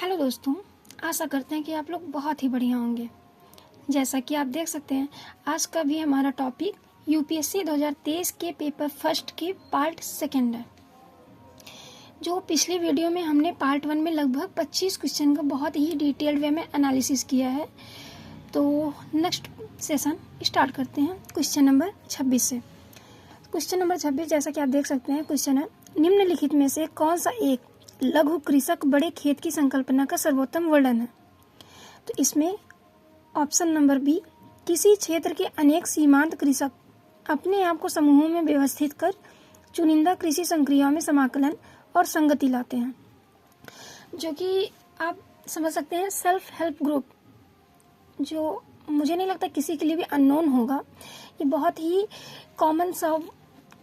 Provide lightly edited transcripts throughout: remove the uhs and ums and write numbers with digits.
Hello दोस्तों, आशा करते हैं कि आप लोग बहुत ही बढ़िया होंगे। जैसा कि आप देख सकते हैं, आज का भी हमारा टॉपिक यूपीएससी 2023 के पेपर फर्स्ट के पार्ट सेकंड है। जो पिछली वीडियो में हमने पार्ट 1 में लगभग 25 क्वेश्चन का बहुत ही डिटेल्ड वे में एनालिसिस किया है। तो नेक्स्ट सेशन स्टार्ट करते हैं क्वेश्चन नंबर 26 से। क्वेश्चन नंबर 26 जैसा कि आप देख सकते हैं, क्वेश्चन है निम्नलिखित में से कौन सा एक लघु कृषक बड़े खेत की संकल्पना का सर्वोत्तम वर्णन है। तो इसमें ऑप्शन नंबर बी, किसी क्षेत्र के अनेक सीमांत कृषक अपने आप को समूहों में व्यवस्थित कर चुनिंदा कृषि संक्रियाओं में समाकलन और संगति लाते हैं, जो कि आप समझ सकते हैं सेल्फ हेल्प ग्रुप, जो मुझे नहीं लगता किसी के लिए भी अननोन होगा। ये बहुत ही कॉमन सा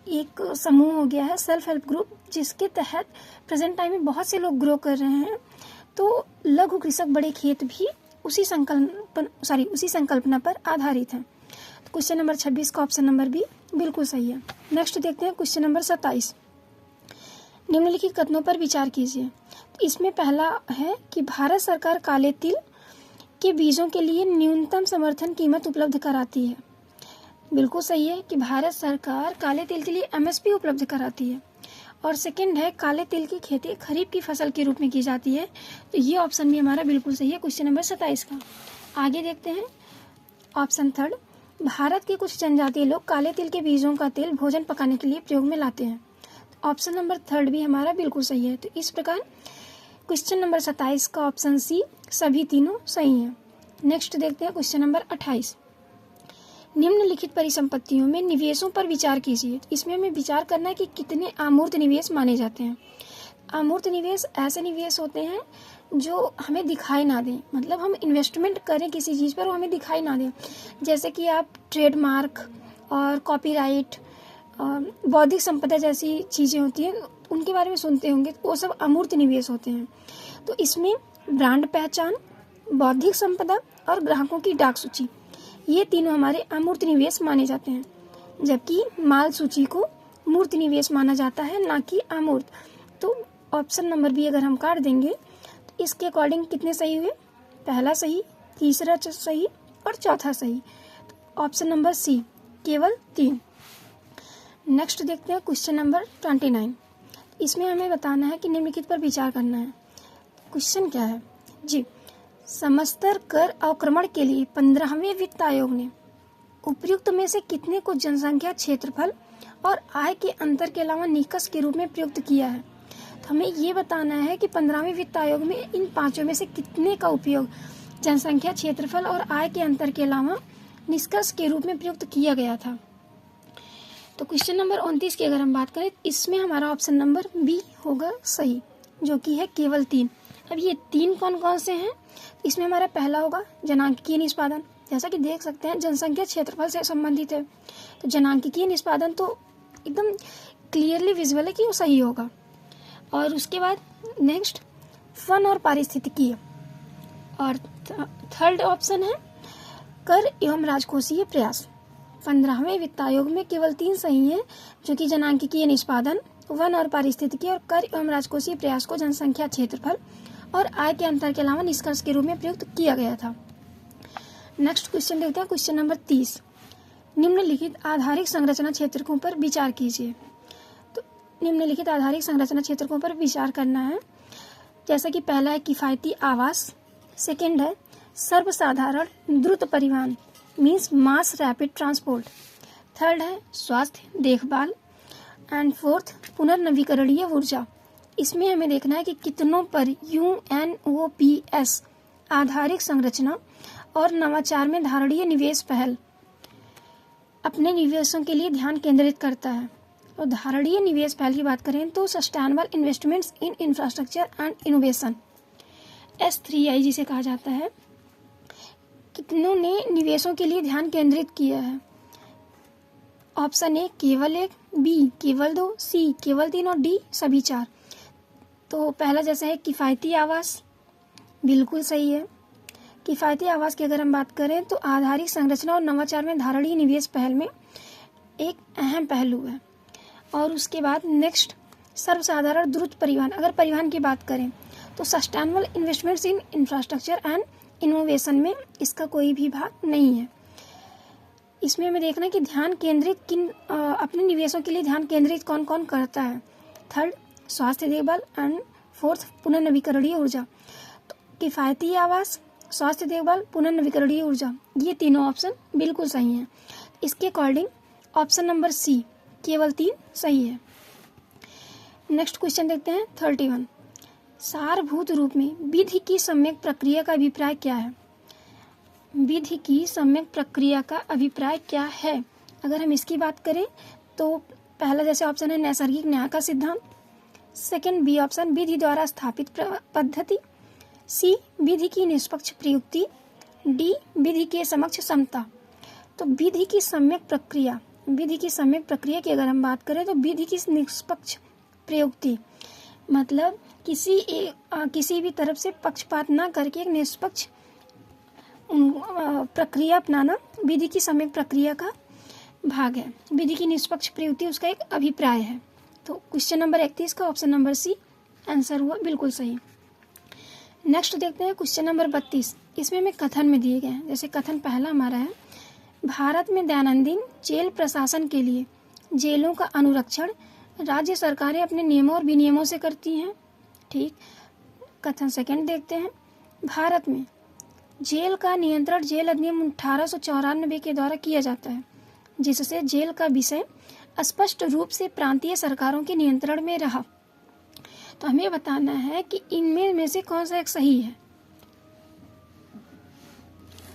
एक समूह हो गया है सेल्फ हेल्प ग्रुप, जिसके तहत प्रेजेंट टाइम में बहुत से लोग ग्रो कर रहे हैं। तो लघु कृषक बड़े खेत भी उसी संकल्पना पर आधारित है। तो क्वेश्चन नंबर 26 का ऑप्शन नंबर बी बिल्कुल सही है। नेक्स्ट देखते हैं क्वेश्चन नंबर 27। निम्नलिखित कथनों पर विचार कीजिए। तो इसमें पहला है कि भारत सरकार काले तिल के बीजों के लिए न्यूनतम समर्थन कीमत उपलब्ध कराती है। बिल्कुल सही है कि भारत सरकार काले तिल के लिए एमएसपी उपलब्ध कराती है। और सेकंड है, काले तिल की खेती खरीफ की फसल के रूप में की जाती है। तो ये ऑप्शन भी हमारा बिल्कुल सही है क्वेश्चन नंबर 27 का। आगे देखते हैं ऑप्शन थर्ड, भारत के कुछ जनजातीय लोग काले तिल के बीजों का तेल भोजन पकाने के लिए प्रयोग में लाते हैं। तो ऑप्शन नंबर थर्ड भी हमारा बिल्कुल सही है। तो इस प्रकार क्वेश्चन नंबर 27 का ऑप्शन सी सभी तीनों सही हैं। नेक्स्ट देखते हैं क्वेश्चन नंबर 28। निम्नलिखित परिसंपत्तियों में निवेशों पर विचार कीजिए। इसमें हमें विचार करना है कि कितने अमूर्त निवेश माने जाते हैं। अमूर्त निवेश ऐसे निवेश होते हैं जो हमें दिखाई ना दें, मतलब हम इन्वेस्टमेंट करें किसी चीज़ पर वो हमें दिखाई ना दें। जैसे कि आप ट्रेडमार्क और कॉपीराइट, बौद्धिक संपदा जैसी चीज़ें होती हैं, उनके बारे में सुनते होंगे, वो सब अमूर्त निवेश होते हैं। तो इसमें ब्रांड पहचान, बौद्धिक संपदा और ग्राहकों की डाक सूची, ये तीनों हमारे अमूर्त निवेश माने जाते हैं। जबकि माल सूची को मूर्त निवेश माना जाता है, ना कि अमूर्त। तो ऑप्शन नंबर बी अगर हम काट देंगे तो इसके अकॉर्डिंग कितने सही हुए? पहला सही, तीसरा सही और चौथा सही। तो ऑप्शन नंबर सी केवल 3। नेक्स्ट देखते हैं क्वेश्चन नंबर 29। इसमें हमें बताना है कि निम्नलिखित पर विचार करना है। क्वेश्चन क्या है जी, समस्तर कर अवक्रमण के लिए 15वें वित्त आयोग ने उपयुक्त में से कितने को जनसंख्या, क्षेत्रफल और आय के अंतर के अलावा निष्कर्ष के रूप में प्रयुक्त किया है। तो हमें ये बताना है कि 15वें वित्त आयोग में इन पांचों में से कितने का उपयोग जनसंख्या, क्षेत्रफल और आय के अंतर के अलावा निष्कर्ष के रूप में प्रयुक्त किया गया था। तो क्वेश्चन नंबर 29 की अगर हम बात करें, इसमें हमारा ऑप्शन नंबर बी होगा सही, जो कि है केवल 3। अब ये 3 कौन कौन से हैं? इसमें हमारा पहला होगा जनांकिकीय निष्पादन, जैसा कि देख सकते हैं जनसंख्या क्षेत्रफल से संबंधित है। तो जनांकिकीय निष्पादन तो एकदम क्लियरली विजुअल है कि वो सही होगा। और उसके बाद नेक्स्ट वन और पारिस्थितिकीय, और थर्ड ऑप्शन है कर एवं राजकोषीय प्रयास। 15वें वित्त आयोग में केवल 3 सही हैं, जो कि जनांकिकीय निष्पादन, वन और पारिस्थितिकीय और कर एवं राजकोषीय प्रयास को जनसंख्या, क्षेत्रफल और आय के अंतर के अलावा निष्कर्ष के रूप में प्रयुक्त किया गया था। नेक्स्ट क्वेश्चन देखते हैं क्वेश्चन नंबर 30। निम्नलिखित आधारिक संरचना क्षेत्रकों पर विचार कीजिए। तो निम्नलिखित आधारिक संरचना क्षेत्रकों पर विचार करना है। जैसा कि पहला है किफ़ायती आवास, सेकंड है सर्वसाधारण द्रुत परिवहन means mass rapid transport, third है स्वास्थ्य देखभाल एंड फोर्थ पुनर्नवीकरणीय ऊर्जा। इसमें हमें देखना है कि कितनों पर UNOPS आधारिक संरचना और नवाचार में धारणीय निवेश पहल अपने निवेशों के लिए ध्यान केंद्रित करता है। और धारणीय निवेश पहल की बात करें तो sustainable investments in infrastructure and innovation, S3I जिसे कहा जाता है, कितनों ने निवेशों के लिए ध्यान केंद्रित किया है। ऑप्शन ए केवल 1, बी केवल 2, सी केवल 3 और डी सभी 4। तो पहला जैसा है किफ़ायती आवास, बिल्कुल सही है। किफ़ायती आवास की अगर हम बात करें तो आधारिक संरचना और नवाचार में धारणीय निवेश पहल में एक अहम पहलू है। और उसके बाद नेक्स्ट सर्वसाधारण द्रुत परिवहन, अगर परिवहन की बात करें तो sustainable investments in infrastructure and innovation में इसका कोई भी भाग नहीं है। इसमें हमें देखना है कि ध्यान केंद्रित अपने निवेशों के लिए ध्यान केंद्रित कौन कौन करता है। थर्ड, स्वास्थ्य देखभाल, एंड फोर्थ, पुनर्नवीकरणीय ऊर्जा। तो किफ़ायती आवास, स्वास्थ्य देखभाल, पुनर्नवीकरणीय ऊर्जा, ये तीनों ऑप्शन बिल्कुल सही हैं। इसके अकॉर्डिंग ऑप्शन नंबर सी केवल 3 सही है। नेक्स्ट क्वेश्चन देखते हैं 31। सारभूत रूप में विधि की सम्यक प्रक्रिया का अभिप्राय क्या है? विधि की सम्यक प्रक्रिया का अभिप्राय क्या है? अगर हम इसकी बात करें तो पहला जैसे ऑप्शन है नैसर्गिक न्याय का सिद्धांत, सेकंड बी ऑप्शन विधि द्वारा स्थापित पद्धति, सी विधि की निष्पक्ष प्रयुक्ति, डी विधि के समक्ष समता। तो विधि की सम्यक प्रक्रिया, विधि की सम्यक प्रक्रिया की अगर हम बात करें तो विधि की निष्पक्ष प्रयुक्ति मतलब किसी भी तरफ से पक्षपात न करके एक निष्पक्ष प्रक्रिया अपनाना विधि की सम्यक प्रक्रिया का भाग है। विधि की निष्पक्ष प्रयुक्ति उसका एक अभिप्राय है। तो क्वेश्चन नंबर 31 का ऑप्शन नंबर सी आंसर हुआ बिल्कुल सही। नेक्स्ट देखते हैं क्वेश्चन नंबर 32। इसमें हमें कथन में दिए गए हैं। जैसे कथन पहला हमारा है, भारत में दैनंदिन जेल प्रशासन के लिए जेलों का अनुरक्षण राज्य सरकारें अपने नियमों और विनियमों से करती हैं। ठीक। कथन सेकंड देखते हैं, भारत में जेल का नियंत्रण जेल अधिनियम 1894 के द्वारा किया जाता है, जिससे जेल का विषय स्पष्ट रूप से प्रांतीय सरकारों के नियंत्रण में रहा। तो हमें बताना है कि इनमें में से कौन सा एक सही है।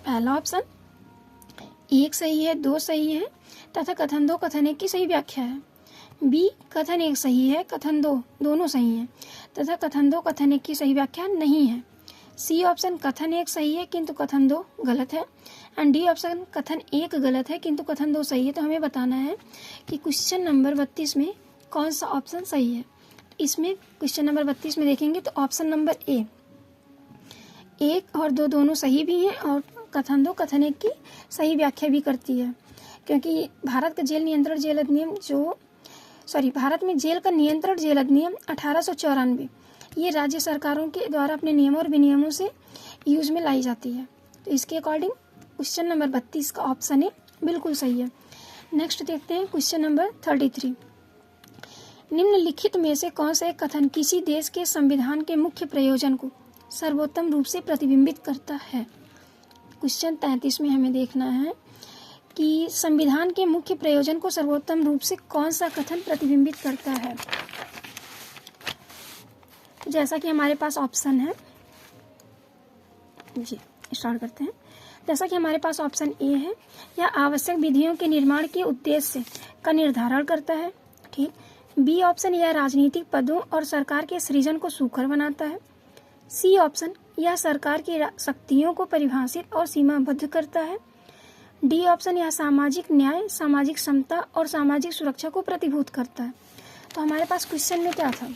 पहला ऑप्शन 1 सही है, 2 सही है तथा कथन 2 कथन 1 की सही व्याख्या है। बी कथन 1 सही है, कथन 2 दोनों सही हैं तथा कथन 2 कथन 1 की सही व्याख्या नहीं है। सी ऑप्शन कथन 1 सही है किंतु कथन 2 गलत है, एंड डी ऑप्शन कथन 1 गलत है किंतु कथन 2 सही है। तो हमें बताना है कि क्वेश्चन नंबर 32 में कौन सा ऑप्शन सही है। इसमें क्वेश्चन नंबर 32 में देखेंगे तो ऑप्शन नंबर ए 1 और 2 दोनों सही भी हैं और कथन 2 कथन 1 की सही व्याख्या भी करती है, क्योंकि भारत में जेल का नियंत्रण जेल अधिनियम 1894 ये राज्य सरकारों के द्वारा अपने नियमों और विनियमों से यूज में लाई जाती है। तो इसके अकॉर्डिंग क्वेश्चन नंबर 32 का ऑप्शन ए बिल्कुल सही है। नेक्स्ट देखते हैं क्वेश्चन नंबर 33। निम्नलिखित में से कौन सा एक कथन किसी देश के संविधान के मुख्य प्रयोजन को सर्वोत्तम रूप से प्रतिबिंबित करता है। क्वेश्चन 33 में हमें देखना है कि संविधान के मुख्य प्रयोजन को सर्वोत्तम रूप से कौन सा कथन प्रतिबिंबित करता है। जैसा कि हमारे पास ऑप्शन है, जी स्टार्ट करते हैं। जैसा कि हमारे पास ऑप्शन ए है, यह आवश्यक विधियों के निर्माण के उद्देश्य का निर्धारण करता है। ठीक। बी ऑप्शन, यह राजनीतिक पदों और सरकार के सृजन को सुकर बनाता है। सी ऑप्शन, यह सरकार की शक्तियों को परिभाषित और सीमाबद्ध करता है। डी ऑप्शन, यह सामाजिक न्याय, सामाजिक समता और सामाजिक सुरक्षा को प्रतिभूत करता है। तो हमारे पास क्वेश्चन में क्या था?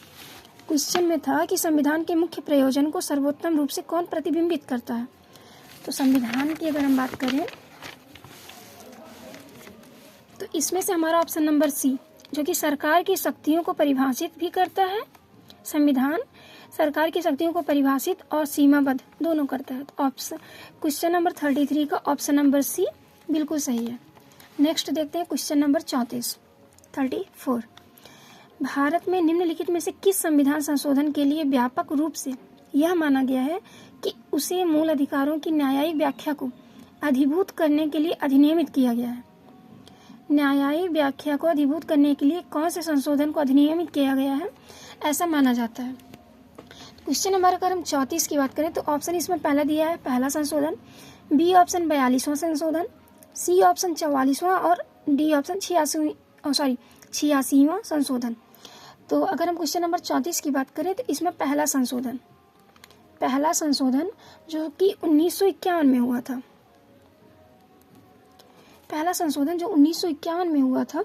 क्वेश्चन में था कि संविधान के मुख्य प्रयोजन को सर्वोत्तम रूप से कौन प्रतिबिंबित करता है। तो संविधान की अगर हम बात करें तो इसमें से हमारा ऑप्शन नंबर सी, जो कि सरकार की शक्तियों को परिभाषित भी करता है। संविधान सरकार की शक्तियों को परिभाषित और सीमाबद्ध दोनों करता है। तो ऑप्शन क्वेश्चन नंबर 33 का ऑप्शन नंबर सी बिल्कुल सही है। नेक्स्ट देखते हैं क्वेश्चन नंबर 34। भारत में निम्नलिखित में से किस संविधान संशोधन के लिए व्यापक रूप से यह माना गया है कि उसे मूल अधिकारों की न्यायिक व्याख्या को अधिभूत करने के लिए अधिनियमित किया गया है। न्यायिक व्याख्या को अधिभूत करने के लिए कौन से संशोधन को अधिनियमित किया गया है, ऐसा माना जाता है। क्वेश्चन नंबर अगर हम 34 की बात करें तो ऑप्शन इसमें पहला दिया है, पहला संशोधन। बी ऑप्शन 42वां संशोधन, सी ऑप्शन 44वां और डी ऑप्शन 86वां संशोधन। तो अगर हम क्वेश्चन नंबर 34 की बात करें तो इसमें पहला संशोधन जो कि 1951 में हुआ था, पहला संशोधन जो 1951 में हुआ था,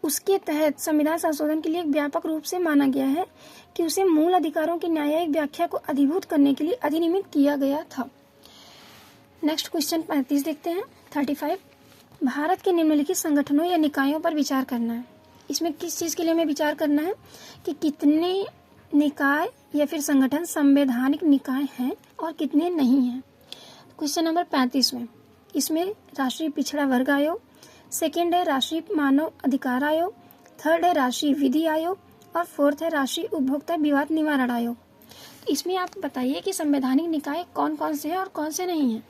उसके तहत संविधान संशोधन के लिए व्यापक रूप से माना गया है कि उसे मूल अधिकारों की न्यायिक व्याख्या को अधिभूत करने के लिए अधिनियमित किया गया था। नेक्स्ट क्वेश्चन 35 देखते हैं 35। भारत के निम्नलिखित संगठनों या निकायों पर विचार करना है। इसमें किस चीज़ के लिए हमें विचार करना है कि कितने निकाय या फिर संगठन संवैधानिक निकाय हैं और कितने नहीं हैं। क्वेश्चन नंबर 35 में इसमें राष्ट्रीय पिछड़ा वर्ग आयोग, सेकेंड है राष्ट्रीय मानव अधिकार आयोग, थर्ड है राष्ट्रीय विधि आयोग और फोर्थ है राष्ट्रीय उपभोक्ता विवाद निवारण आयोग। इसमें आप बताइए कि संवैधानिक निकाय कौन कौन से हैं और कौन से नहीं हैं।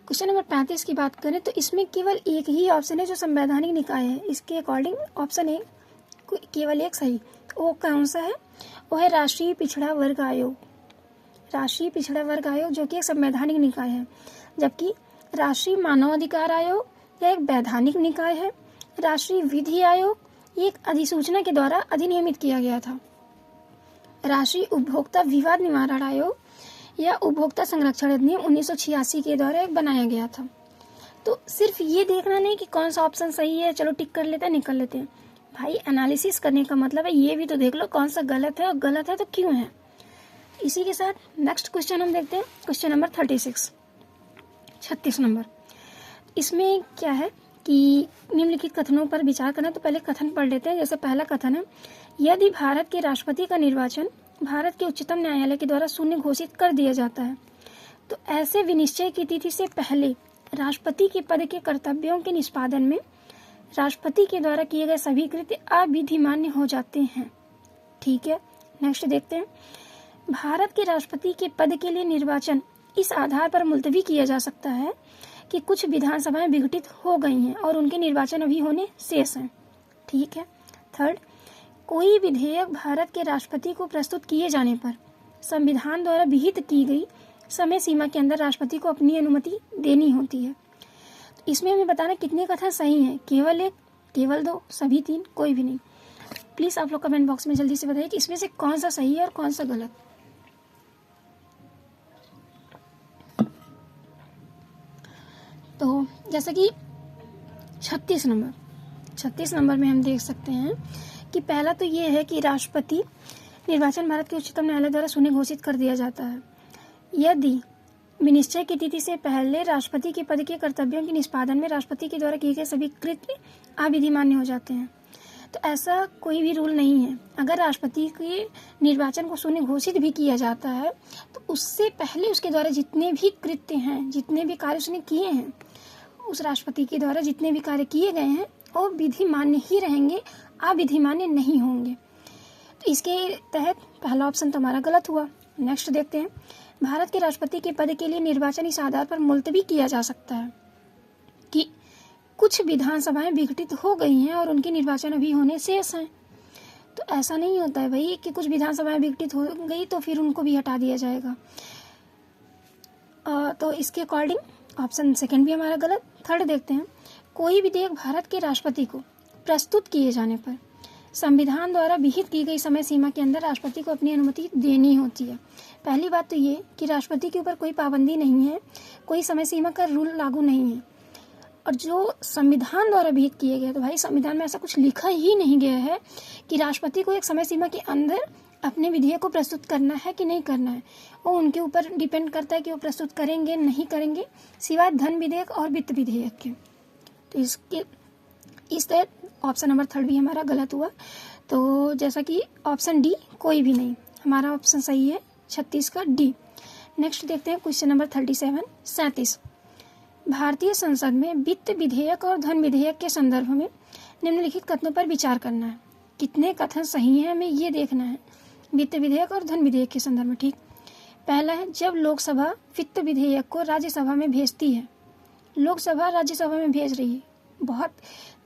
क्वेश्चन नंबर 35 की बात करें तो इसमें केवल एक ही ऑप्शन है जो संवैधानिक निकाय है। इसके अकॉर्डिंग ऑप्शन ए केवल एक सही। वो कौन सा है? वो है राष्ट्रीय पिछड़ा वर्ग आयोग। राष्ट्रीय पिछड़ा वर्ग आयोग जो कि एक संवैधानिक निकाय है, जबकि राष्ट्रीय मानव अधिकार आयोग यह एक वैधानिक निकाय है। राष्ट्रीय विधि आयोग ये एक अधिसूचना के द्वारा अधिनियमित किया गया था। राष्ट्रीय उपभोक्ता विवाद निवारण आयोग या उपभोक्ता संरक्षण अधिनियम 1986 के द्वारा एक बनाया गया था। तो सिर्फ ये देखना नहीं कि कौन सा ऑप्शन सही है, चलो टिक कर लेते हैं, निकल लेते हैं। भाई एनालिसिस करने का मतलब है ये भी तो देख लो कौन सा गलत है और गलत है तो क्यों है। इसी के साथ नेक्स्ट क्वेश्चन हम देखते हैं, क्वेश्चन नंबर 36 नंबर। इसमें क्या है कि निम्नलिखित कथनों पर विचार करना। तो पहले कथन पढ़ लेते हैं। जैसे पहला कथन है, यदि भारत के राष्ट्रपति का निर्वाचन भारत के उच्चतम न्यायालय के द्वारा शून्य घोषित कर दिया जाता है तो ऐसे विनिश्चय की तिथि से पहले राष्ट्रपति के पद के कर्तव्यों के निष्पादन में राष्ट्रपति के द्वारा किए गए सभी कृत्य अविधिमान्य हो जाते हैं। ठीक है, नेक्स्ट देखते हैं। भारत के राष्ट्रपति के पद के लिए निर्वाचन इस आधार पर मुलतवी किया जा सकता है कि कुछ विधानसभाएं विघटित हो गई हैं और उनके निर्वाचन अभी होने शेष हैं। ठीक है। थर्ड, कोई विधेयक भारत के राष्ट्रपति को प्रस्तुत किए जाने पर संविधान द्वारा विहित की गई समय सीमा के अंदर राष्ट्रपति को अपनी अनुमति देनी होती है। तो इसमें हमें बताना कितने कथन सही हैं, केवल एक, केवल दो, सभी तीन, कोई भी नहीं। प्लीज आप लोग कमेंट बॉक्स में जल्दी से बताइए कि इसमें से कौन सा सही है और कौन सा गलत। तो जैसे कि 36 नंबर में हम देख सकते हैं कि पहला तो ये है कि राष्ट्रपति निर्वाचन भारत के उच्चतम न्यायालय द्वारा शून्य घोषित कर दिया जाता है यदि विनिश्चय की तिथि से पहले राष्ट्रपति के पद के कर्तव्यों के निष्पादन में राष्ट्रपति के द्वारा किए गए सभी कृत्य अविधिमान्य हो जाते हैं। तो ऐसा कोई भी रूल नहीं है। अगर राष्ट्रपति के निर्वाचन को शून्य घोषित भी किया जाता है तो उससे पहले उसके द्वारा जितने भी कृत्य हैं, जितने भी कार्य उसने किए हैं, उस राष्ट्रपति के द्वारा जितने भी कार्य किए गए हैं वो विधिमान्य ही रहेंगे, अविधिमान्य नहीं होंगे। तो इसके तहत पहला ऑप्शन तो हमारा गलत हुआ। नेक्स्ट देखते हैं। भारत के राष्ट्रपति के पद के लिए निर्वाचन इस आधार पर मुलतवी किया जा सकता है कि कुछ विधानसभाएं विघटित हो गई हैं और उनके निर्वाचन अभी होने शेष हैं। तो ऐसा नहीं होता है भाई कि कुछ विधानसभाएं विघटित हो गई तो फिर उनको भी हटा दिया जाएगा। तो इसके अकॉर्डिंग ऑप्शन सेकंड भी हमारा गलत। थर्ड देखते हैं। कोई विधेयक भारत के राष्ट्रपति को प्रस्तुत किए जाने पर संविधान द्वारा विहित की गई समय सीमा के अंदर राष्ट्रपति को अपनी अनुमति देनी होती है। पहली बात तो ये कि राष्ट्रपति के ऊपर कोई पाबंदी नहीं है, कोई समय सीमा का रूल लागू नहीं है। और जो संविधान द्वारा विहित किए गए, तो भाई संविधान में ऐसा कुछ लिखा ही नहीं गया है कि राष्ट्रपति को एक समय सीमा के अंदर अपने विधेयक को प्रस्तुत करना है कि नहीं करना है। वो उनके ऊपर डिपेंड करता है कि वो प्रस्तुत करेंगे नहीं करेंगे, सिवाय धन विधेयक और वित्त विधेयक के। तो इस तरह ऑप्शन नंबर थर्ड भी हमारा गलत हुआ। तो जैसा कि ऑप्शन डी कोई भी नहीं, हमारा ऑप्शन सही है 36 का डी। नेक्स्ट देखते हैं क्वेश्चन नंबर 37। भारतीय संसद में वित्त विधेयक और धन विधेयक के संदर्भ में निम्नलिखित कथनों पर विचार करना है। कितने कथन सही हैं हमें ये देखना है, वित्त विधेयक और धन विधेयक के संदर्भ में। ठीक, पहला है, जब लोकसभा वित्त विधेयक को राज्यसभा में भेजती है, लोकसभा राज्यसभा में भेज रही है, बहुत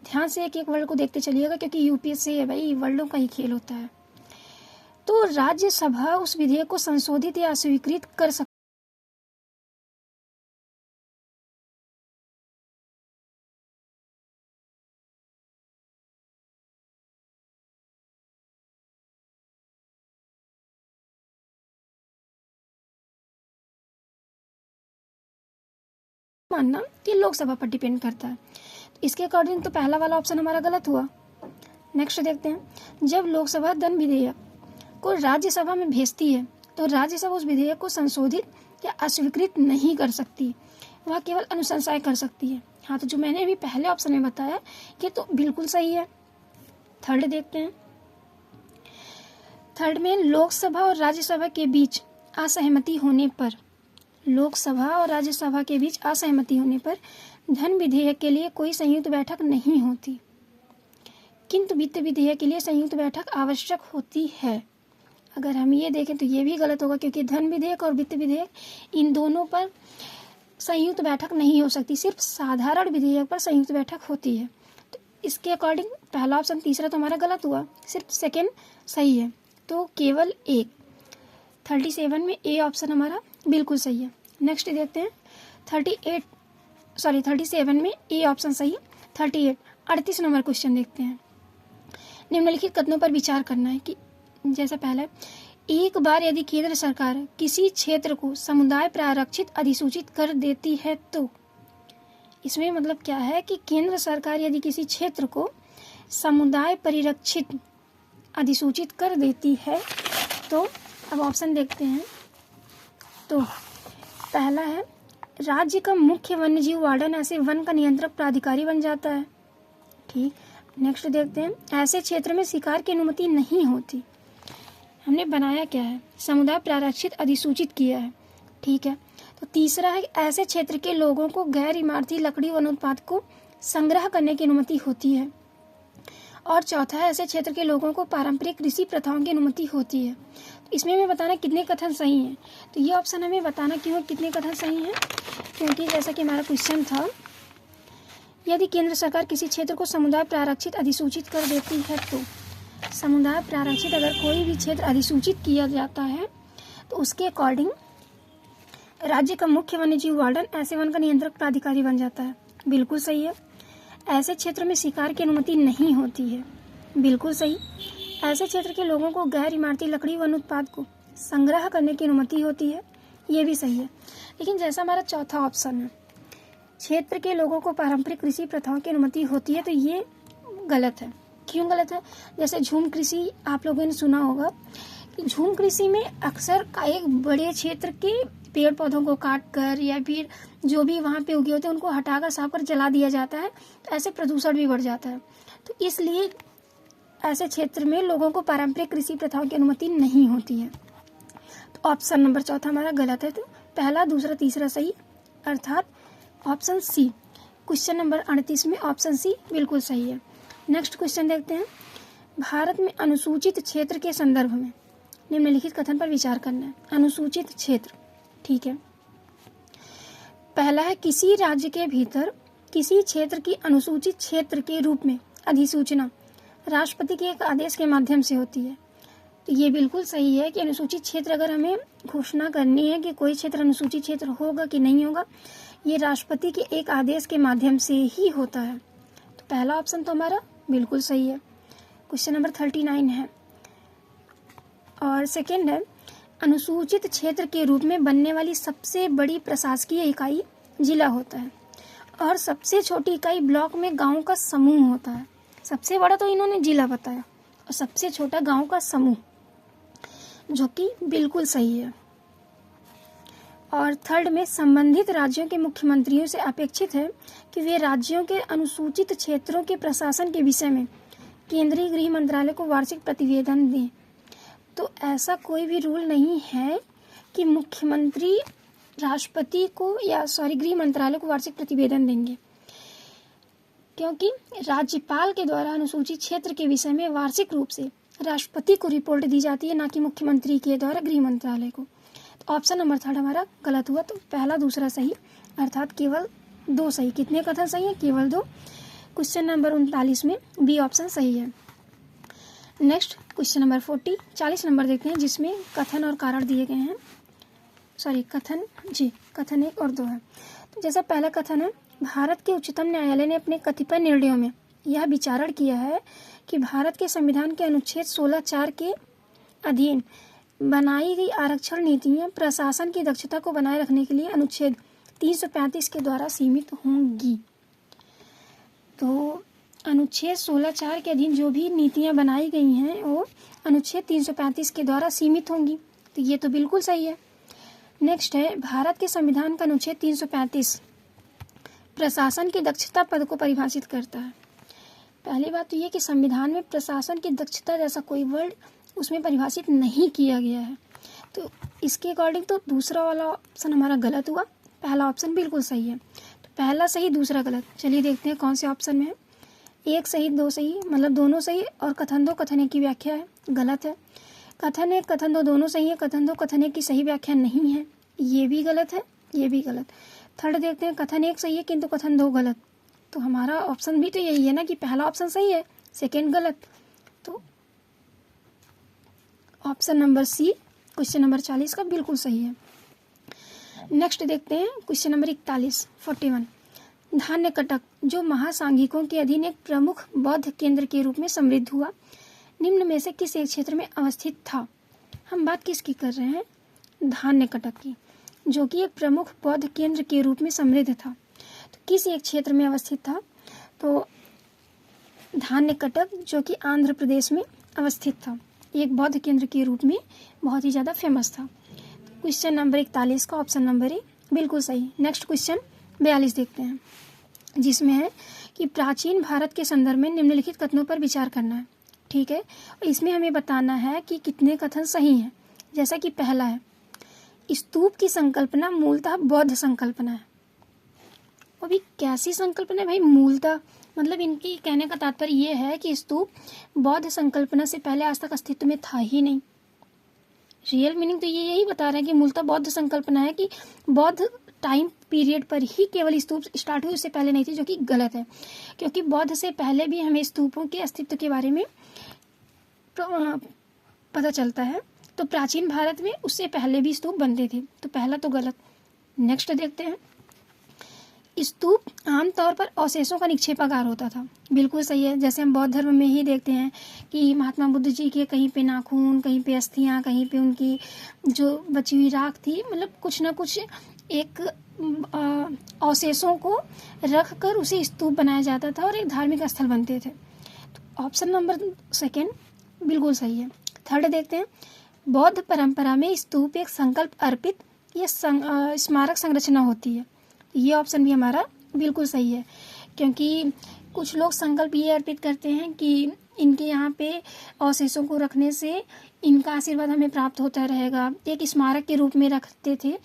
ध्यान से एक एक वर्ड को देखते चलिएगा क्योंकि यूपीएससी है भाई, वर्डों का ही खेल होता है। तो राज्यसभा उस विधेयक को संशोधित या अस्वीकृत कर सकती मानना कि लोकसभा पर डिपेंड करता है। तो इसके अकॉर्डिंग तो पहला वाला ऑप्शन हमारा गलत हुआ। नेक्स्ट देखते हैं। जब लोकसभा धन विधेयक को राज्यसभा में भेजती है तो राज्यसभा उस विधेयक को संशोधित या अस्वीकृत नहीं कर सकती, वह केवल अनुशंसाएं कर सकती है। हाँ, तो जो मैंने अभी पहले ऑप्शन में बताया ये तो बिल्कुल सही है। थर्ड देखते हैं। थर्ड में लोकसभा और राज्यसभा के बीच असहमति होने पर, लोकसभा और राज्यसभा के बीच असहमति होने पर धन विधेयक के लिए कोई संयुक्त बैठक नहीं होती, किंतु वित्त विधेयक के लिए संयुक्त बैठक आवश्यक होती है। अगर हम ये देखें तो ये भी गलत होगा, क्योंकि धन विधेयक और वित्त विधेयक इन दोनों पर संयुक्त बैठक नहीं हो सकती, सिर्फ साधारण विधेयक पर संयुक्त बैठक होती है। तो इसके अकॉर्डिंग पहला ऑप्शन, तीसरा तो हमारा गलत हुआ, सिर्फ सेकेंड सही है। तो केवल एक 37 में ए ऑप्शन हमारा बिल्कुल सही है। नेक्स्ट देखते हैं 37 में ए ऑप्शन सही। 38 नंबर क्वेश्चन देखते हैं। निम्नलिखित कथनों पर विचार करना है कि जैसा पहले, एक बार यदि केंद्र सरकार किसी क्षेत्र को समुदाय प्रारक्षित अधिसूचित कर देती है तो, इसमें मतलब क्या है कि केंद्र सरकार यदि किसी क्षेत्र को समुदाय परिरक्षित अधिसूचित कर देती है तो, अब ऑप्शन देखते हैं। तो पहला है, राज्य का मुख्य वन्यजीव वार्डन ऐसे वन का नियंत्रक प्राधिकारी बन जाता है। ठीक, नेक्स्ट देखते हैं, ऐसे क्षेत्र में शिकार की अनुमति नहीं होती। हमने बनाया क्या है, समुदाय प्रारक्षित अधिसूचित किया है। ठीक है, तो तीसरा है, ऐसे क्षेत्र के लोगों को गैर इमारती लकड़ी वन उत्पाद को संग्रह करने की अनुमति होती है। और चौथा है, ऐसे क्षेत्र के लोगों को पारंपरिक कृषि प्रथाओं की अनुमति होती है। तो इसमें हमें बताना कितने कथन सही हैं। तो ये ऑप्शन हमें बताना क्यों कितने कथन सही हैं, क्योंकि जैसा कि हमारा क्वेश्चन था, यदि केंद्र सरकार किसी क्षेत्र को समुदाय प्रारक्षित अधिसूचित कर देती है तो, समुदाय प्रारक्षित अगर कोई भी क्षेत्र अधिसूचित किया जाता है तो उसके अकॉर्डिंग राज्य का मुख्य वन्यजीव वार्डन ऐसे वन का नियंत्रक प्राधिकारी बन जाता है। बिल्कुल सही है। ऐसे क्षेत्र में शिकार की अनुमति नहीं होती है। बिल्कुल सही। ऐसे क्षेत्र के लोगों को गैर इमारती लकड़ी वन उत्पाद को संग्रह करने की अनुमति होती है। ये भी सही है। लेकिन जैसा हमारा चौथा ऑप्शन है, क्षेत्र के लोगों को पारंपरिक कृषि प्रथाओं की अनुमति होती है, तो ये गलत है। क्यों गलत है? जैसे झूम कृषि आप लोगों ने सुना होगा कि झूम कृषि में अक्सर एक बड़े क्षेत्र के पेड़ पौधों को काट कर या फिर जो भी वहाँ पे उगे होते हैं उनको हटाकर साफ कर जला दिया जाता है, तो ऐसे प्रदूषण भी बढ़ जाता है। तो इसलिए ऐसे क्षेत्र में लोगों को पारंपरिक कृषि प्रथाओं की अनुमति नहीं होती है। तो ऑप्शन नंबर चौथा हमारा गलत है। तो पहला, दूसरा, तीसरा सही, अर्थात ऑप्शन सी। क्वेश्चन नंबर 38 में ऑप्शन सी बिल्कुल सही है। नेक्स्ट क्वेश्चन देखते हैं। भारत में अनुसूचित क्षेत्र के संदर्भ में निम्नलिखित कथन पर विचार करना है। अनुसूचित क्षेत्र, ठीक है। पहला है, किसी राज्य के भीतर किसी क्षेत्र की अनुसूचित क्षेत्र के रूप में अधिसूचना राष्ट्रपति के एक आदेश के माध्यम से होती है। तो ये बिल्कुल सही है कि अनुसूचित क्षेत्र अगर हमें घोषणा करनी है कि कोई क्षेत्र अनुसूचित क्षेत्र होगा कि नहीं होगा, ये राष्ट्रपति के एक आदेश के माध्यम से ही होता है। तो पहला ऑप्शन तो हमारा बिल्कुल सही है। क्वेश्चन नंबर 39 है। और सेकंड है, अनुसूचित क्षेत्र के रूप में बनने वाली सबसे बड़ी प्रशासकीय इकाई जिला होता है और सबसे छोटी इकाई ब्लॉक में गांव का समूह होता है। सबसे बड़ा तो इन्होंने जिला बताया और सबसे छोटा गांव का समूह, जो कि बिल्कुल सही है। और थर्ड में, संबंधित राज्यों के मुख्यमंत्रियों से अपेक्षित है कि वे राज्यों के अनुसूचित क्षेत्रों के प्रशासन के विषय में केंद्रीय गृह मंत्रालय को वार्षिक प्रतिवेदन दें। तो ऐसा कोई भी रूल नहीं है कि मुख्यमंत्री राष्ट्रपति को गृह मंत्रालय को वार्षिक प्रतिवेदन देंगे, क्योंकि राज्यपाल के द्वारा अनुसूचित क्षेत्र के विषय में वार्षिक रूप से राष्ट्रपति को रिपोर्ट दी जाती है, ना कि मुख्यमंत्री के द्वारा गृह मंत्रालय को। तो ऑप्शन नंबर थर्ड हमारा गलत हुआ। तो पहला, दूसरा सही, अर्थात केवल 2 सही। कितने कथन सही है? केवल 2। क्वेश्चन नंबर 39 में बी ऑप्शन सही है। नेक्स्ट क्वेश्चन नंबर 40 नंबर देखते हैं, जिसमें कथन और कारण दिए गए हैं। कथन 1 और 2 है। तो जैसा पहला कथन है, भारत के उच्चतम न्यायालय ने अपने कतिपय निर्णयों में यह विचारण किया है कि भारत के संविधान के अनुच्छेद 16(4) के अधीन बनाई गई आरक्षण नीतियां प्रशासन की दक्षता को बनाए रखने के लिए अनुच्छेद 335 के द्वारा सीमित होंगी। तो अनुच्छेद 16(4) के अधीन जो भी नीतियां बनाई गई हैं वो अनुच्छेद 335 के द्वारा सीमित होंगी। तो ये तो बिल्कुल सही है। नेक्स्ट है, भारत के संविधान का अनुच्छेद 335 प्रशासन की दक्षता पद को परिभाषित करता है। पहली बात तो ये कि संविधान में प्रशासन की दक्षता जैसा कोई वर्ड उसमें परिभाषित नहीं किया गया है। तो इसके अकॉर्डिंग तो दूसरा वाला ऑप्शन हमारा गलत हुआ, पहला ऑप्शन बिल्कुल सही है। तो पहला सही दूसरा गलत। चलिए देखते हैं कौन से ऑप्शन में है। एक सही दो सही, मतलब दोनों सही, और कथन दो कथन एक की व्याख्या है, गलत है। कथन एक कथन दो दोनों सही है, कथन दो कथन एक की सही व्याख्या नहीं है, ये भी गलत है, ये भी गलत। थर्ड देखते हैं, कथन एक सही है किंतु कथन दो गलत। तो हमारा ऑप्शन भी तो यही है ना कि पहला ऑप्शन सही है, सेकेंड गलत। तो option number C question number 40 का बिल्कुल सही है। नेक्स्ट देखते हैं क्वेश्चन नंबर 41 धान्य कटक जो महासांघिकों के अधीन एक प्रमुख बौद्ध केंद्र के रूप में समृद्ध हुआ, निम्न में से किस एक क्षेत्र में अवस्थित था। हम बात किसकी कर रहे हैं, धान्य कटक की, जो कि एक प्रमुख बौद्ध केंद्र के रूप में समृद्ध था। तो किस एक क्षेत्र में अवस्थित था, तो धान्य कटक जो कि आंध्र प्रदेश में अवस्थित था, एक बौद्ध केंद्र के रूप में बहुत ही ज़्यादा फेमस था। क्वेश्चन नंबर 41 का ऑप्शन नंबर ए बिल्कुल सही। नेक्स्ट क्वेश्चन 42 देखते हैं, जिसमें है कि प्राचीन भारत के संदर्भ में निम्नलिखित कथनों पर विचार करना है। ठीक है, और इसमें हमें बताना है कि कितने कथन सही हैं। जैसा कि पहला है, स्तूप की संकल्पना मूलतः बौद्ध संकल्पना है। अभी कैसी संकल्पना है भाई, मूलतः मतलब इनकी कहने का तात्पर्य ये है कि स्तूप बौद्ध संकल्पना से पहले आज तक अस्तित्व में था ही नहीं। रियल मीनिंग तो ये यही बता रहे हैं कि मूलतः बौद्ध संकल्पना है कि बौद्ध टाइम पीरियड पर ही केवल स्तूप स्टार्ट हुई, उससे पहले नहीं थी, जो कि गलत है। क्योंकि बौद्ध से पहले भी हमें स्तूपों के अस्तित्व के बारे में पता चलता है। तो प्राचीन भारत में उससे पहले भी स्तूप बनते थे, तो पहला तो गलत। नेक्स्ट देखते हैं, स्तूप आमतौर पर अवशेषों का निक्षेपागार होता था, बिल्कुल सही है। जैसे हम बौद्ध धर्म में ही देखते हैं कि महात्मा बुद्ध जी के कहीं पे नाखून, कहीं पे अस्थियां, कहीं पे उनकी जो बची हुई राख थी, मतलब कुछ ना कुछ एक अवशेषों को रख कर उसे स्तूप बनाया जाता था और एक धार्मिक स्थल बनते थे। तो ऑप्शन नंबर सेकेंड बिल्कुल सही है। थर्ड देखते हैं, बौद्ध परंपरा में स्तूप एक संकल्प अर्पित या स्मारक संरचना होती है। ये ऑप्शन भी हमारा बिल्कुल सही है, क्योंकि कुछ लोग संकल्प ये अर्पित करते हैं कि इनके यहाँ पे अवशेषों को रखने से इनका आशीर्वाद हमें प्राप्त होता रहेगा, एक स्मारक के रूप में रखते थे।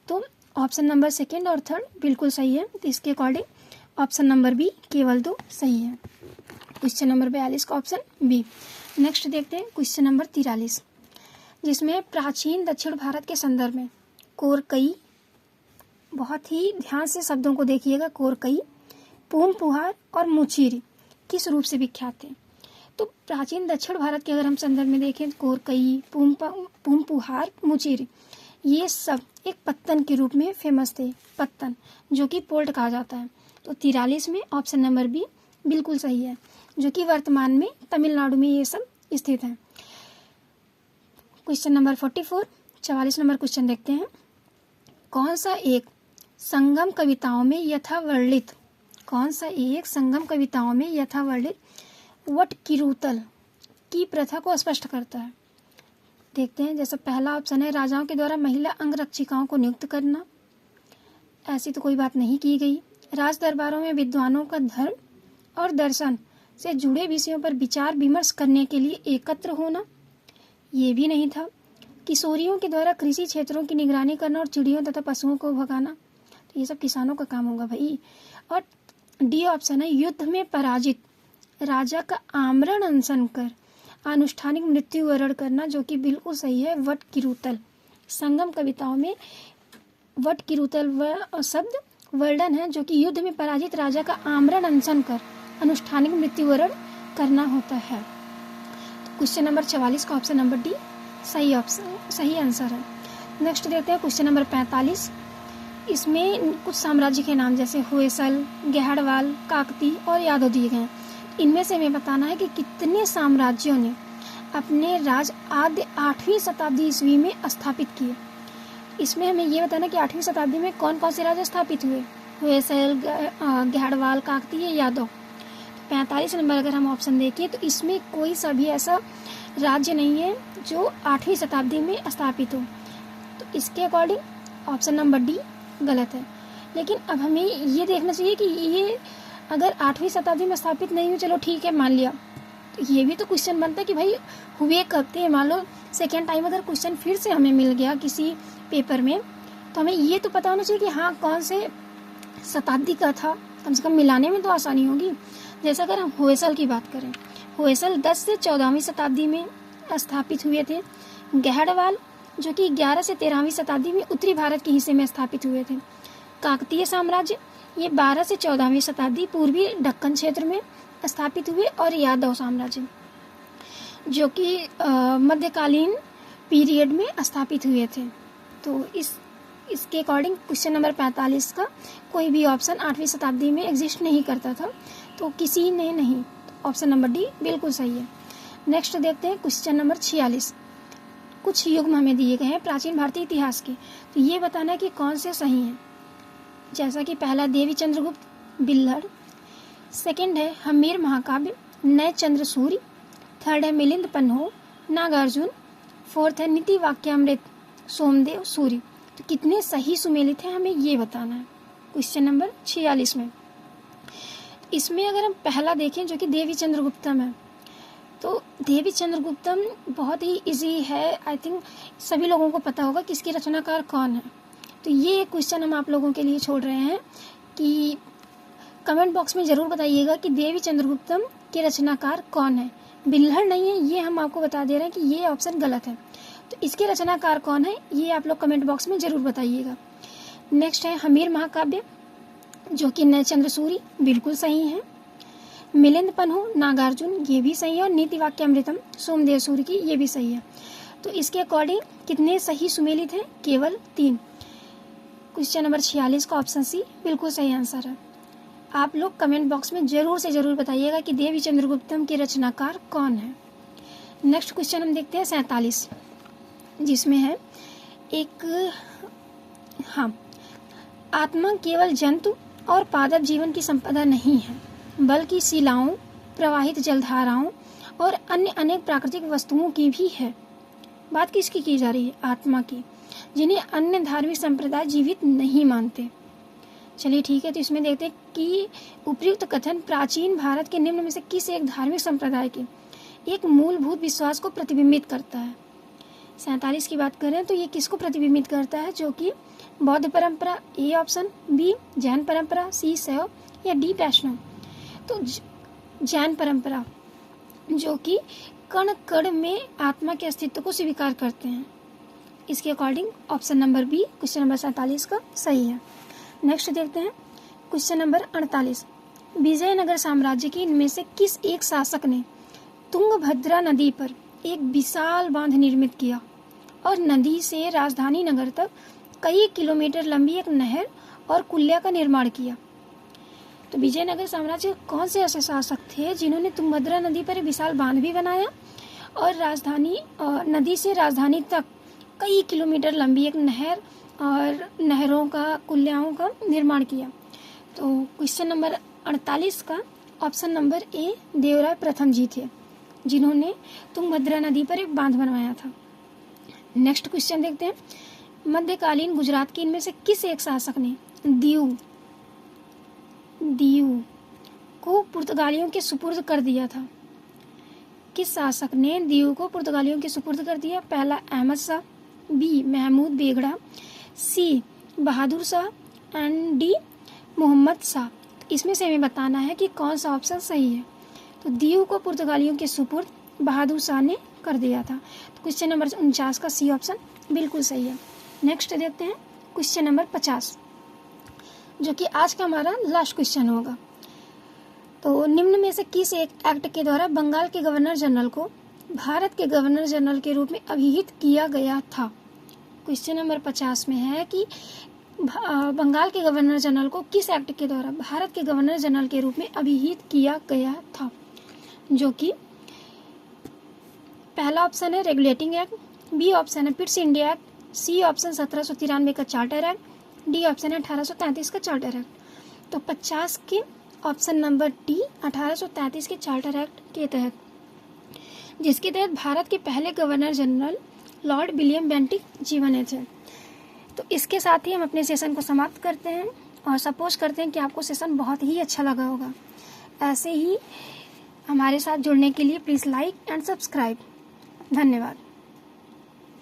तो ऑप्शन नंबर सेकेंड और थर्ड बिल्कुल सही है। तो इसके अकॉर्डिंग ऑप्शन नंबर बी केवल दो सही है। क्वेश्चन नंबर 42 का ऑप्शन बी। नेक्स्ट देखते हैं क्वेश्चन नंबर 43, जिसमें प्राचीन दक्षिण भारत के संदर्भ में कोरकई, बहुत ही ध्यान से शब्दों को देखिएगा, कोरकई, पूम पुहार और मुचीरी किस रूप से विख्यात थे। तो प्राचीन दक्षिण भारत के अगर हम संदर्भ में देखें, कोरकई, पूम पुहार, मुचीरी, ये सब एक पत्तन के रूप में फेमस थे, पत्तन जो कि पोल्ट कहा जाता है। तो 43 में ऑप्शन नंबर बी बिल्कुल सही है, जो कि वर्तमान में तमिलनाडु में ये सब स्थित है। क्वेश्चन नंबर 44 नंबर क्वेश्चन देखते हैं, कौन सा एक संगम कविताओं में यथावर्णित वटकिरुतल की प्रथा को स्पष्ट करता है। देखते हैं, जैसे पहला ऑप्शन है, राजाओं के द्वारा महिला अंगरक्षिकाओं को नियुक्त करना, ऐसी तो कोई बात नहीं की गई। राज दरबारों में विद्वानों का धर्म और दर्शन से जुड़े विषयों पर विचार विमर्श करने के लिए एकत्र होना, ये भी नहीं था। किशोरियों के द्वारा कृषि क्षेत्रों की निगरानी करना और चिड़ियों तथा पशुओं को भगाना, तो ये सब किसानों का काम होगा भाई। और डी ऑप्शन है, युद्ध में पराजित राजा का आमरण अनशन कर आनुष्ठानिक मृत्यु वरण करना, जो कि बिल्कुल सही है। वटकिरुतल, संगम कविताओं में वटकिरुतल शब्द वर्णन है, जो कि युद्ध में पराजित राजा का आमरण अनशन कर आनुष्ठानिक मृत्यु वरण करना होता है। तो क्वेश्चन नंबर 44 का ऑप्शन नंबर डी सही आंसर है। नेक्स्ट देखते हैं क्वेश्चन नंबर 45, इसमें कुछ साम्राज्य के नाम जैसे होयसल, गहड़वाल, काकती और यादव दिए गए हैं। इनमें से हमें बताना है कि कितने साम्राज्यों ने अपने राज आद्य 8वीं शताब्दी ईस्वी में स्थापित किए। इसमें हमें ये बताना कि 8वीं शताब्दी में कौन कौन से राज्य स्थापित हुए, होयसल, गहड़वाल, काकती या यादव। 45 नंबर अगर हम ऑप्शन देखें तो इसमें कोई सा भी ऐसा राज्य नहीं है जो 8वीं शताब्दी में स्थापित हो। तो इसके अकॉर्डिंग ऑप्शन नंबर डी गलत है। लेकिन अब हमें ये देखना चाहिए कि ये अगर 8वीं शताब्दी में स्थापित नहीं हुई, चलो ठीक है मान लिया, तो ये भी तो क्वेश्चन बनता है कि भाई हुए कब थे। मान लो सेकेंड टाइम अगर क्वेश्चन फिर से हमें मिल गया किसी पेपर में, तो हमें ये तो पता होना चाहिए कि हाँ कौन से शताब्दी का था, कम से कम मिलाने में तो आसानी होगी। जैसे अगर हम होयसल की बात करें, होयसल 10 से 14वीं शताब्दी में स्थापित हुए थे। गहड़वाल जो कि 11 से 13वीं शताब्दी में उत्तरी भारत के हिस्से में स्थापित हुए थे। काकतीय साम्राज्य ये 12 से 14वीं शताब्दी पूर्वी दक्कन क्षेत्र में स्थापित हुए। और यादव साम्राज्य जो कि मध्यकालीन पीरियड में स्थापित हुए थे। तो इसके अकॉर्डिंग क्वेश्चन नंबर 45 का कोई भी ऑप्शन 8वीं शताब्दी में एग्जिस्ट नहीं करता था, तो किसी ने नहीं। ऑप्शन नंबर डी बिल्कुल सही है। नेक्स्ट देखते हैं क्वेश्चन नंबर 46। कुछ युग्म हमें दिए गए हैं प्राचीन भारतीय इतिहास के, तो ये बताना है कि कौन से सही हैं। जैसा कि पहला देवी चंद्रगुप्त बिल्हड़, सेकंड है हम्मीर महाकाव्य नय चंद्र सूर्य, थर्ड है मिलिंद पन्हो नागार्जुन, फोर्थ है नीति वाक्यामृत सोमदेव सूर्य। तो कितने सही सुमेलित हैं हमें ये बताना है क्वेश्चन नंबर 46 में। इसमें अगर हम पहला देखें जो कि देवी चंद्रगुप्तम है, तो देवी चंद्रगुप्तम बहुत ही इजी है। आई थिंक सभी लोगों को पता होगा कि इसके रचनाकार कौन है। तो ये क्वेश्चन हम आप लोगों के लिए छोड़ रहे हैं कि कमेंट बॉक्स में ज़रूर बताइएगा कि देवी चंद्रगुप्तम के रचनाकार कौन है। बिल्हड़ नहीं है, ये हम आपको बता दे रहे हैं कि ये ऑप्शन गलत है। तो इसके रचनाकार कौन है ये आप लोग कमेंट बॉक्स में ज़रूर बताइएगा। नेक्स्ट है हम्मीर महाकाव्य जो कि नय चंद्र सूर्य, बिल्कुल सही है। मिलिंद पन्हो नागार्जुन, ये भी सही है। और नीति वाक्यामृतम सोमदेव सूर्य की, ये भी सही है। तो इसके अकॉर्डिंग कितने सही सुमेलित हैं? केवल 3। क्वेश्चन नंबर 46 का ऑप्शन सी बिल्कुल सही आंसर है। आप लोग कमेंट बॉक्स में ज़रूर से ज़रूर बताइएगा कि देवी चंद्रगुप्तम के रचनाकार कौन है। नेक्स्ट क्वेश्चन हम देखते हैं 47, जिसमें है एक आत्मा केवल जंतु और पादप जीवन की संपदा नहीं है, बल्कि शिलाओं, प्रवाहित जलधाराओं और अन्य अनेक प्राकृतिक वस्तुओं की भी है। बात किसकी की जा रही है? आत्मा की, जिन्हें अन्य धार्मिक संप्रदाय जीवित नहीं मानते। चलिए ठीक है, तो इसमें देखते हैं कि उपयुक्त कथन प्राचीन भारत के निम्न में से किस एक धार्मिक संप्रदाय के एक मूलभूत विश्वास को प्रतिबिंबित करता है। 47 की बात करें तो ये किसको प्रतिबिंबित करता है? जो कि बौद्ध परंपरा, ए ऑप्शन, बी जैन परंपरा, सी शैव या डी वैष्णव। तो जैन परंपरा जो कि कण कण में आत्मा के अस्तित्व को स्वीकार करते हैं। इसके according option number B question number 47 का सही है। नेक्स्ट देखते हैं क्वेश्चन नंबर 48। विजयनगर साम्राज्य के इनमें से किस एक शासक ने तुंगभद्रा नदी पर एक विशाल बांध निर्मित किया और नदी से राजधानी नगर तक कई किलोमीटर लंबी एक नहर और कुल्या का निर्माण किया? तो विजयनगर साम्राज्य कौन से ऐसे शासक थे जिन्होंने तुंगभद्रा नदी पर एक विशाल बांध भी बनाया और राजधानी नदी से राजधानी तक कई किलोमीटर लंबी एक नहर और नहरों का, कुल्याओं का निर्माण किया? तो क्वेश्चन नंबर 48 का ऑप्शन नंबर ए देवराय प्रथम जी थे, जिन्होंने तुंगभद्रा नदी पर एक बांध बनवाया था। नेक्स्ट क्वेश्चन देखते हैं, मध्यकालीन गुजरात के इनमें से किस एक शासक ने दीव को पुर्तगालियों के सुपुर्द कर दिया था? किस शासक ने दीव को पुर्तगालियों के सुपुर्द कर दिया? पहला Ahmad Shah, B Mahmud Begada, C Bahadur Shah and D Mohammad Shah. इसमें से हमें बताना है कि कौन सा ऑप्शन सही है। तो दीव को पुर्तगालियों के सुपुर्द बहादुर शाह ने कर दिया था। तो क्वेश्चन नंबर 49 का सी ऑप्शन बिल्कुल सही है। नेक्स्ट देखते हैं क्वेश्चन नंबर 50, जो कि आज का हमारा लास्ट क्वेश्चन होगा। तो निम्न में से किस एक एक्ट के द्वारा बंगाल के गवर्नर जनरल को भारत के गवर्नर जनरल के रूप में अभिहित किया गया था? क्वेश्चन नंबर 50 में है कि बंगाल के गवर्नर जनरल को किस एक्ट के द्वारा भारत के गवर्नर जनरल के रूप में अभिहित किया गया था? जो कि पहला ऑप्शन है रेगुलेटिंग एक्ट, बी ऑप्शन है Pitt's India act, C option 1793 का चार्टर एक्ट, डी ऑप्शन है 1833 का चार्टर एक्ट। तो 50 के ऑप्शन नंबर डी 1833 के चार्टर एक्ट के तहत, जिसके तहत भारत के पहले governor general lord William Bentinck ji बने थे। तो इसके साथ ही हम अपने सेशन को समाप्त करते हैं और सपोज करते हैं कि आपको सेशन बहुत ही अच्छा लगा होगा। ऐसे ही हमारे साथ जुड़ने के लिए प्लीज़ लाइक एंड सब्सक्राइब। धन्यवाद।